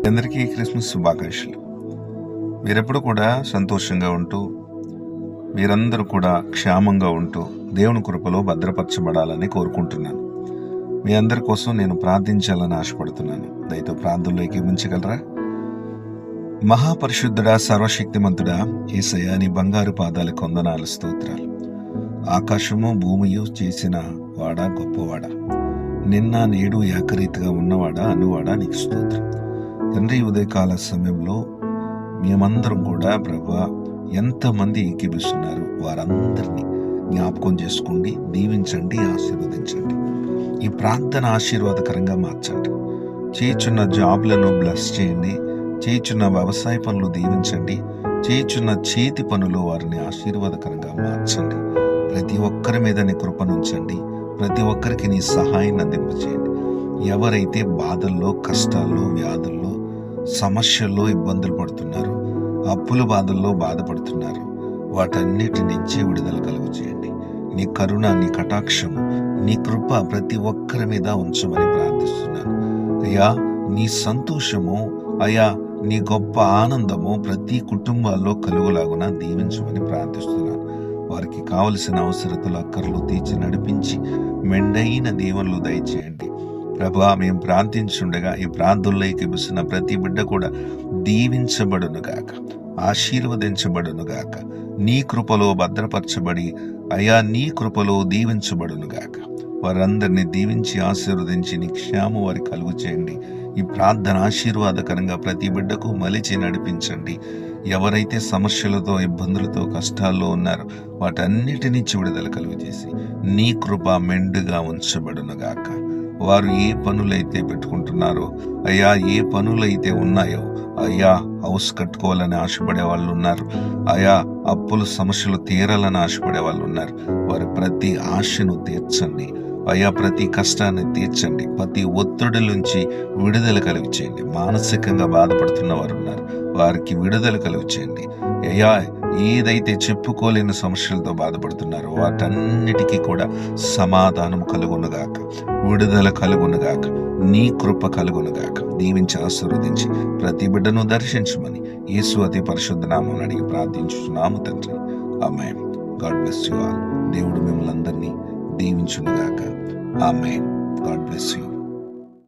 అందరికీ క్రిస్మస్ శుభాకాంక్షలు. మీరెప్పుడు కూడా సంతోషంగా ఉంటూ, మీరందరూ కూడా క్షేమంగా ఉంటూ దేవుని కృపలో భద్రపరచబడాలని కోరుకుంటున్నాను. మీ అందరి కోసం నేను ప్రార్థించాలని ఆశపడుతున్నాను. దయతో ప్రార్థనలో ఏకీభవించగలరా? మహాపరిశుద్ధుడా, సర్వశక్తిమంతుడా, యేసయ్యా, నీ బంగారు పాదాలకు వందనాలు, స్తోత్రాలు. ఆకాశము భూమియు చేసిన వాడా, గొప్పవాడా, నిన్న నేడు ఏకరీతిగా ఉన్నవాడా, అనువాడా, నీకు స్తోత్రం. తండ్రి, ఉదయకాల సమయంలో మేమందరం కూడా ప్రభువా, ఎంతమంది ఏకీభిస్తున్నారు వారందరినీ జ్ఞాపకం చేసుకోండి, దీవించండి, ఆశీర్వదించండి. ఈ ప్రార్థన ఆశీర్వాదకరంగా మార్చండి. చేయుచున్న జాబ్లను బ్లెస్ చేయండి. చేయుచున్న వ్యవసాయ పనులు దీవించండి. చేయుచున్న చేతి పనులు వారిని ఆశీర్వాదకరంగా మార్చండి. ప్రతి ఒక్కరి మీద నీ కృపనుంచండి. ప్రతి ఒక్కరికి నీ సహాయాన్ని అందింపచేయండి. ఎవరైతే బాధల్లో, కష్టాల్లో, వ్యాధుల్లో, సమస్యల్లో ఇబ్బందులు పడుతున్నారు, అప్పుల బాధల్లో బాధపడుతున్నారు, వాటన్నిటి నుంచి విడుదల కలుగు చేయండి. నీ కరుణ, నీ కటాక్షము, నీ కృప ప్రతి ఒక్కరి మీద ఉంచమని ప్రార్థిస్తున్నాను. అయ్యా, నీ సంతోషము, అయ్యా, నీ గొప్ప ఆనందము ప్రతి కుటుంబాల్లో కలుగులాగున దీవించమని ప్రార్థిస్తున్నాను. వారికి కావలసిన అవసరతలు, అక్కర్లు తీర్చి నడిపించి మెండైన దీవెనలు దయచేయండి. ప్రభువా, మేము ప్రార్థించుండగా ఈ ప్రార్థనలో ఏకీభవిస్తున్న ప్రతి బిడ్డ కూడా దీవించబడునుగాక, ఆశీర్వదించబడునుగాక, నీ కృపలో భద్రపరచబడి, అయా, నీ కృపలో దీవించబడునుగాక. వారందరినీ దీవించి ఆశీర్వదించి నీ క్షేమం వారి కలుగు చేయండి. ఈ ప్రార్థన ఆశీర్వాదకరంగా ప్రతి బిడ్డకు మలిచి నడిపించండి. ఎవరైతే సమస్యలతో, ఇబ్బందులతో, కష్టాల్లో ఉన్నారో వాటన్నిటి నుంచి విడుదల కలుగు చేసి నీ కృప మెండుగా ఉంచబడునుగాక. వారు ఏ పనులైతే పెట్టుకుంటున్నారో, అయ్యా, ఏ పనులైతే ఉన్నాయో, అయ్యా, హౌస్ కట్టుకోవాలని ఆశపడే వాళ్ళు ఉన్నారు, అయా, అప్పుల సమస్యలు తీరాలని ఆశపడే వాళ్ళు ఉన్నారు. వారి ప్రతి ఆశను తీర్చండి. అయ్యా, ప్రతి కష్టాన్ని తీర్చండి. ప్రతి ఒత్తిడి నుంచి విడుదల కలుగు చేయండి. మానసికంగా బాధపడుతున్న వారు ఉన్నారు, వారికి విడుదల కలుగు చేయండి. అయ్యా, ఏదైతే చెప్పుకోలేని సమస్యలతో బాధపడుతున్నారో వాటన్నిటికీ కూడా సమాధానం కలుగునుగాక, విడుదల కలుగునుగాక, నీ కృప కలుగునుగాక. దీవించి ఆశీర్వదించి ప్రతి బిడ్డను దర్శించమని యేసు అతి పరిశుద్ధ నామమున అడిగి ప్రార్థించుచున్నాము తండ్రి. Amen. God bless you all. దేవుడు మిమ్మల్ని అందరినీ దీవించునుగాక. ఆమేన్. God bless you.